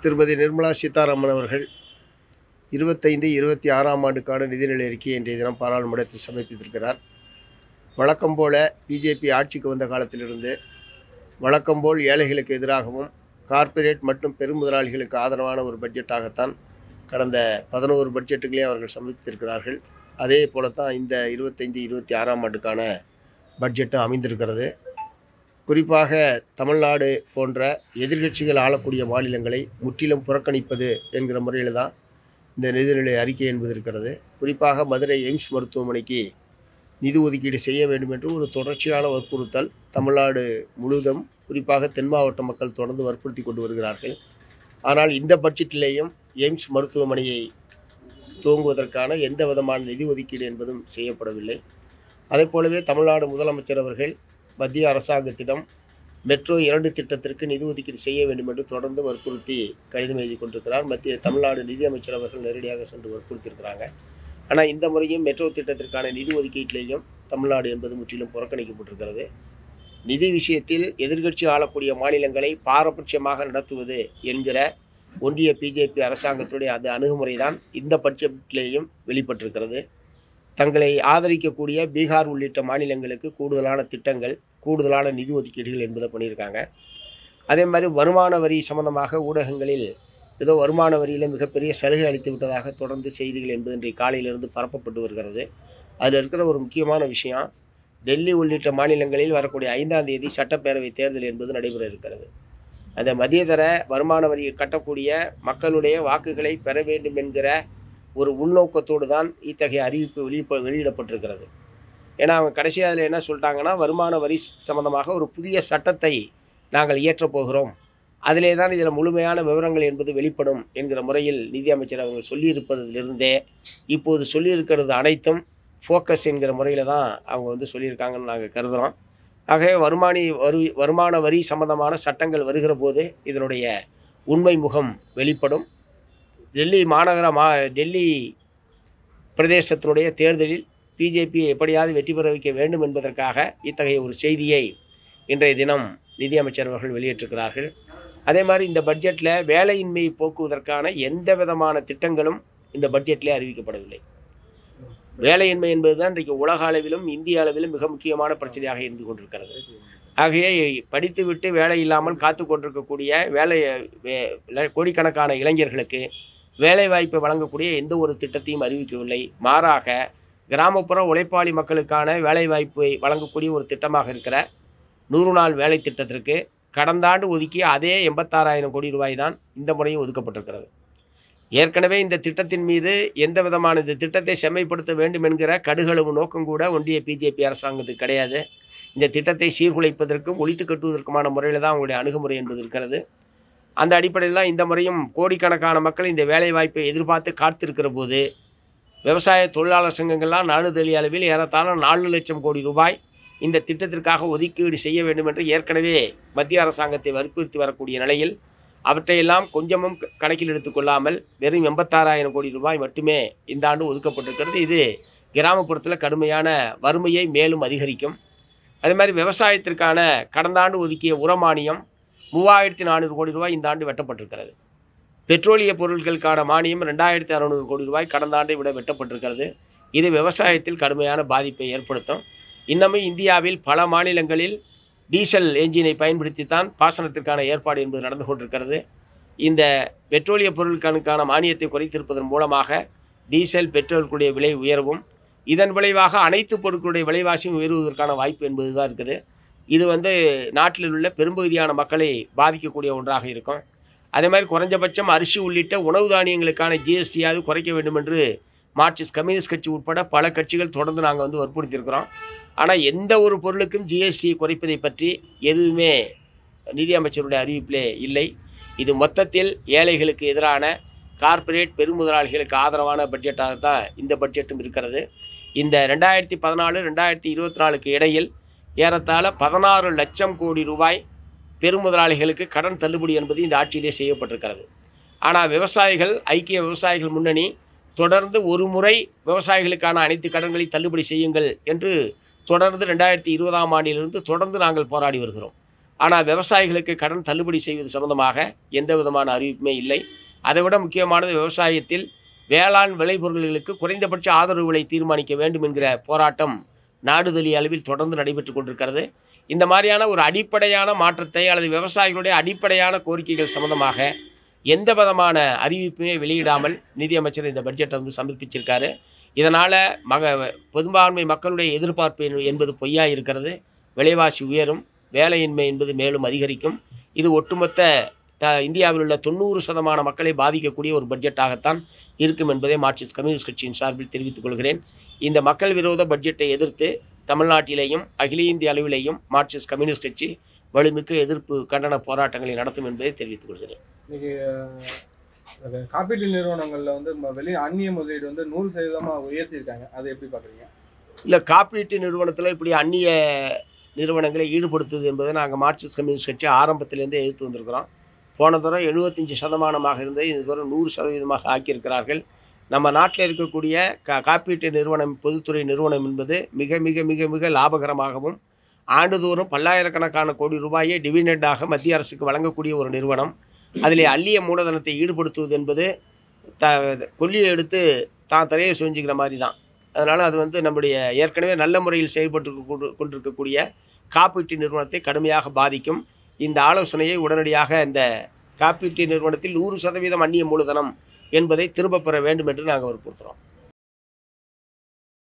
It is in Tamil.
திருமதி நிர்மலா சீதாராமன் அவர்கள் 25-26ஆம் ஆண்டுக்கான நிதிநிலை அறிக்கையை இன்றைய தினம் பாராளுமன்றத்தில் சமர்ப்பித்திருக்கிறார். வழக்கம் போல பிஜேபி ஆட்சிக்கு வந்த காலத்திலிருந்து வழக்கம் போல் ஏழைகளுக்கு எதிராகவும் கார்ப்பரேட் மற்றும் பெருமுதலாளிகளுக்கு ஆதரவான ஒரு பட்ஜெட்டாகத்தான் கடந்த 11 பட்ஜெட்டுகளையும் அவர்கள் சமர்ப்பித்திருக்கிறார்கள். அதே போலத்தான் இந்த 25-26ஆம் ஆண்டுக்கான பட்ஜெட்டும் அமைந்திருக்கிறது. குறிப்பாக தமிழ்நாடு போன்ற எதிர்க்கட்சிகள் ஆளக்கூடிய மாநிலங்களை முற்றிலும் புறக்கணிப்பது என்கிற முறையில் தான் இந்த நிதிநிலை அறிக்கை என்பது இருக்கிறது. குறிப்பாக மதுரை எய்ம்ஸ் மருத்துவமனைக்கு நிதி ஒதுக்கீடு செய்ய வேண்டும் என்று ஒரு தொடர்ச்சியான வற்புறுத்தல் தமிழ்நாடு முழுவதும் குறிப்பாக தென் மாவட்ட மக்கள் தொடர்ந்து வற்புறுத்தி கொண்டு வருகிறார்கள். ஆனால் இந்த பட்ஜெட்டிலேயும் எய்ம்ஸ் மருத்துவமனையை துவங்குவதற்கான எந்த விதமான நிதி ஒதுக்கீடு என்பதும் செய்யப்படவில்லை. அதே போலவே தமிழ்நாடு முதலமைச்சர் அவர்கள் மத்திய அரசாங்கத்திடம் மெட்ரோ 2 திட்டத்திற்கு நிதி ஒதுக்கீடு செய்ய வேண்டும் என்று தொடர்ந்து வற்புறுத்தி கடிதம் எழுதி கொண்டிருக்கிறார். தமிழ்நாடு நிதியமைச்சர் அவர்கள் நேரடியாக சென்று வற்புறுத்தியிருக்கிறாங்க. ஆனால் இந்த முறையும் மெட்ரோ திட்டத்திற்கான நிதி ஒதுக்கீட்டிலேயும் தமிழ்நாடு என்பது முற்றிலும் புறக்கணிக்கப்பட்டிருக்கிறது. நிதி விஷயத்தில் எதிர்க்கட்சி ஆளக்கூடிய மாநிலங்களை பாரபட்சமாக நடத்துவது என்கிற ஒன்றிய பிஜேபி அரசாங்கத்துடைய அந்த அணுகுமுறை தான் இந்த பட்ஜெட்டிலேயும் வெளிப்பட்டிருக்கிறது. தங்களை ஆதரிக்கக்கூடிய பீகார் உள்ளிட்ட மாநிலங்களுக்கு கூடுதலான திட்டங்கள், கூடுதலான நிதி ஒதுக்கீடுகள் என்பதை பண்ணியிருக்காங்க. அதே மாதிரி வருமான வரி சம்பந்தமாக ஊடகங்களில் ஏதோ வருமான வரியில் மிகப்பெரிய சலுகை அளித்து விட்டதாக தொடர்ந்து செய்திகள் என்பது இன்றைய காலையிலிருந்து பரப்பப்பட்டு வருகிறது. அதில் இருக்கிற ஒரு முக்கியமான விஷயம், டெல்லி உள்ளிட்ட மாநிலங்களில் வரக்கூடிய 5ஆம் தேதி சட்டப்பேரவை தேர்தல் என்பது நடைபெற இருக்கிறது. அந்த மத்தியதர வருமான வரியை கட்டக்கூடிய மக்களுடைய வாக்குகளை பெற வேண்டும் என்கிற ஒரு உள்நோக்கத்தோடு தான் இத்தகைய அறிவிப்பு வெளியிடப்பட்டிருக்கிறது. ஏன்னா அவங்க கடைசியாக அதில் என்ன சொல்லிட்டாங்கன்னா, வருமான வரி சம்பந்தமாக ஒரு புதிய சட்டத்தை நாங்கள் இயற்றப் போகிறோம், அதிலே தான் இதில் முழுமையான விவரங்கள் என்பது வெளிப்படும் என்கிற முறையில் நிதியமைச்சர் அவங்க சொல்லியிருப்பதிலிருந்தே இப்போது சொல்லியிருக்கிறது அனைத்தும் ஃபோக்கஸ் என்கிற முறையில் தான் அவங்க சொல்லியிருக்காங்கன்னு நாங்கள் கருதுகிறோம். ஆகவே வருமான வரி சம்பந்தமான சட்டங்கள் வருகிற போது இதனுடைய உண்மை முகம் வெளிப்படும். டெல்லி பிரதேசத்தினுடைய தேர்தலில் பிஜேபியை எப்படியாவது வெற்றி பெற வைக்க வேண்டும் என்பதற்காக இத்தகைய ஒரு செய்தியை இன்றைய தினம் நிதியமைச்சர் அவர்கள் வெளியிட்டிருக்கிறார்கள். அதே மாதிரி இந்த பட்ஜெட்டில் வேலையின்மையை போக்குவதற்கான எந்த விதமான திட்டங்களும் இந்த பட்ஜெட்டிலே அறிவிக்கப்படவில்லை. வேலையின்மை என்பது தான் இன்றைக்கு உலக அளவிலும் இந்திய அளவிலும் மிக முக்கியமான பிரச்சனையாக இருந்து கொண்டிருக்கிறது. ஆகையே படித்துவிட்டு வேலை இல்லாமல் காத்து கொண்டிருக்கக்கூடிய கோடிக்கணக்கான இளைஞர்களுக்கு வேலைவாய்ப்பை வழங்கக்கூடிய எந்த ஒரு திட்டத்தையும் அறிவிக்கவில்லை. மாறாக கிராமப்புற உழைப்பாளி மக்களுக்கான வேலைவாய்ப்பை வழங்கக்கூடிய ஒரு திட்டமாக இருக்கிற 100 நாள் வேலை திட்டத்திற்கு கடந்த ஆண்டு ஒதுக்கிய அதே 86,000 கோடி ரூபாய் தான் இந்த முறையும் ஒதுக்கப்பட்டிருக்கிறது. ஏற்கனவே இந்த திட்டத்தின் மீது எந்த விதமான இந்த திட்டத்தை செம்மைப்படுத்த வேண்டும் என்கிற கடுகளவு நோக்கம் கூட ஒன்றிய பிஜேபி அரசாங்கத்துக்கு கிடையாது. இந்த திட்டத்தை சீர்குலைப்பதற்கும் ஒழித்து கட்டுவதற்குமான முறையில் தான் அவங்களுடைய அணுகுமுறை என்பது இருக்கிறது. அந்த அடிப்படையில் தான் இந்த முறையும் கோடிக்கணக்கான மக்கள் இந்த வேலைவாய்ப்பை எதிர்பார்த்து காத்திருக்கிற போது விவசாய தொழிலாளர் சங்கங்கள்லாம் நாடு தழுவிய அளவில் ஏறத்தாழ 4 லட்சம் கோடி ரூபாய் இந்த திட்டத்திற்காக ஒதுக்கீடு செய்ய வேண்டும் என்று ஏற்கனவே மத்திய அரசாங்கத்தை வற்புறுத்தி வரக்கூடிய நிலையில் அவற்றையெல்லாம் கொஞ்சமும் கணக்கில் எடுத்துக்கொள்ளாமல் வெறும் 86,000 கோடி ரூபாய் மட்டுமே இந்த ஆண்டு ஒதுக்கப்பட்டிருக்கிறது. இது கிராமப்புறத்தில் கடுமையான வறுமையை மேலும் அதிகரிக்கும். அதே மாதிரி விவசாயத்திற்கான கடந்த ஆண்டு ஒதுக்கிய உரமானியம் 3,400 கோடி ரூபாய் இந்த ஆண்டு வெட்டப்பட்டிருக்கிறது. பெட்ரோலிய பொருட்களுக்கான மானியம் 2,600 கோடி ரூபாய் கடந்த ஆண்டை விட வெட்டப்பட்டிருக்கிறது. இது விவசாயத்தில் கடுமையான பாதிப்பை ஏற்படுத்தும். இன்னமும் இந்தியாவில் பல மாநிலங்களில் டீசல் என்ஜினை பயன்படுத்தித்தான் பாசனத்திற்கான ஏற்பாடு என்பது நடந்து கொண்டிருக்கிறது. இந்த பெட்ரோலிய பொருட்களுக்கான மானியத்தை குறைத்திருப்பதன் மூலமாக டீசல் பெட்ரோலுடைய விலை உயர்வும், இதன் விளைவாக அனைத்து பொருட்களுடைய விலைவாசியும் உயர்வதற்கான வாய்ப்பு என்பது தான் இருக்குது. இது நாட்டில் உள்ள பெரும்பகுதியான மக்களை பாதிக்கக்கூடிய ஒன்றாக இருக்கும். அதே மாதிரி குறைஞ்சபட்சம் அரிசி உள்ளிட்ட உணவு தானியங்களுக்கான ஜிஎஸ்டியாவது குறைக்க வேண்டும் என்று மார்க்சிஸ்ட் கம்யூனிஸ்ட் கட்சி உட்பட பல கட்சிகள் தொடர்ந்து நாங்கள் வற்புறுத்தியிருக்கிறோம். ஆனால் எந்த ஒரு பொருளுக்கும் ஜிஎஸ்டி குறைப்பதை பற்றி எதுவுமே நிதியமைச்சருடைய அறிவிப்பிலே இல்லை. இது மொத்தத்தில் ஏழைகளுக்கு எதிரான கார்ப்பரேட் பெருமுதலாளிகளுக்கு ஆதரவான பட்ஜெட்டாகத்தான் இந்த பட்ஜெட்டும் இருக்கிறது. இந்த 2014-2024 இடையில் ஏறத்தாழ 16 லட்சம் கோடி ரூபாய் பெருமுதலாளிகளுக்கு கடன் தள்ளுபடி என்பது இந்த ஆட்சியிலே செய்யப்பட்டிருக்கிறது. ஆனால் விவசாயிகள், ஐக்கிய விவசாயிகள் முன்னணி தொடர்ந்து ஒரு முறை விவசாயிகளுக்கான அனைத்து கடன்களை தள்ளுபடி செய்யுங்கள் என்று தொடர்ந்து 2020ஆம் ஆண்டிலிருந்து தொடர்ந்து நாங்கள் போராடி வருகிறோம். ஆனால் விவசாயிகளுக்கு கடன் தள்ளுபடி செய்வது சம்பந்தமாக எந்த விதமான அறிவிப்புமே இல்லை. அதைவிட முக்கியமானது, விவசாயத்தில் வேளாண் விளைபொருள்களுக்கு குறைந்தபட்ச ஆதரவு விலை தீர்மானிக்க வேண்டும் என்கிற போராட்டம் நாடு தழுவிய அளவில் தொடர்ந்து நடைபெற்று கொண்டிருக்கிறது. இந்த மாதிரியான ஒரு அடிப்படையான மாற்றத்தை அல்லது விவசாயிகளுடைய அடிப்படையான கோரிக்கைகள் சம்பந்தமாக எந்த விதமான அறிவிப்புமே வெளியிடாமல் நிதியமைச்சர் இந்த பட்ஜெட்டை சமர்ப்பிச்சிருக்காரு. இதனால் பெரும்பான்மை மக்களுடைய எதிர்பார்ப்பு என்பது பொய்யா இருக்கிறது. விலைவாசி உயரும், வேலையின்மை என்பது மேலும் அதிகரிக்கும். இது ஒட்டுமொத்த இந்தியாவில் உள்ள 90% மக்களை பாதிக்கக்கூடிய ஒரு பட்ஜெட்டாகத்தான் இருக்கும் என்பதை மார்க்சிஸ்ட் கம்யூனிஸ்ட் கட்சியின் சார்பில் தெரிவித்துக் கொள்கிறேன். இந்த மக்கள் விரோத பட்ஜெட்டை எதிர்த்து தமிழ்நாட்டிலேயும் அகில இந்திய அளவிலேயும் மார்க்சிஸ்ட் கம்யூனிஸ்ட் கட்சி வலுமிக்க எதிர்ப்பு கண்டன போராட்டங்களை நடத்தும் என்பதை தெரிவித்துக் கொள்கிறேன். இன்னைக்கு காப்பீட்டு நிறுவனங்களில் அந்நிய முதலீடு 100% உயர்த்தியிருக்காங்க. அதை எப்படி பார்க்குறீங்க? இல்லை, காப்பீட்டு நிறுவனத்தில் இப்படி அந்நிய நிறுவனங்களை ஈடுபடுத்துவது என்பதை நாங்கள் மார்க்சிஸ்ட் கம்யூனிஸ்ட் கட்சி ஆரம்பத்திலேருந்தே எதிர்த்து வந்திருக்கிறோம். போன தூரம் 75% இருந்தது, இந்த தூரம் 100% ஆக்கியிருக்கிறார்கள். நம்ம நாட்டில் இருக்கக்கூடிய காப்பீட்டு நிறுவனம், பொதுத்துறை நிறுவனம் என்பது மிக மிக மிக மிக லாபகரமாகவும் ஆண்டுதோறும் பல்லாயிரக்கணக்கான கோடி ரூபாயை டிவிடெண்டாக மத்திய அரசுக்கு வழங்கக்கூடிய ஒரு நிறுவனம். அதில் அந்நிய மூலதனத்தை ஈடுபடுத்துவது என்பது கொல்லியை எடுத்து தான் தலையை சொஞ்சிக்கிற மாதிரி தான். அதனால் அது நம்முடைய ஏற்கனவே நல்ல முறையில் செயல்பட்டு கொண்டிருக்கக்கூடிய காப்பீட்டு நிறுவனத்தை கடுமையாக பாதிக்கும். இந்த ஆலோசனையை உடனடியாக இந்த காப்பீட்டு நிறுவனத்தில் 100% அந்நிய மூலதனம் என்பதை திரும்பப் பெற வேண்டும் என்று நாங்கள் வற்புறுத்துகிறோம்.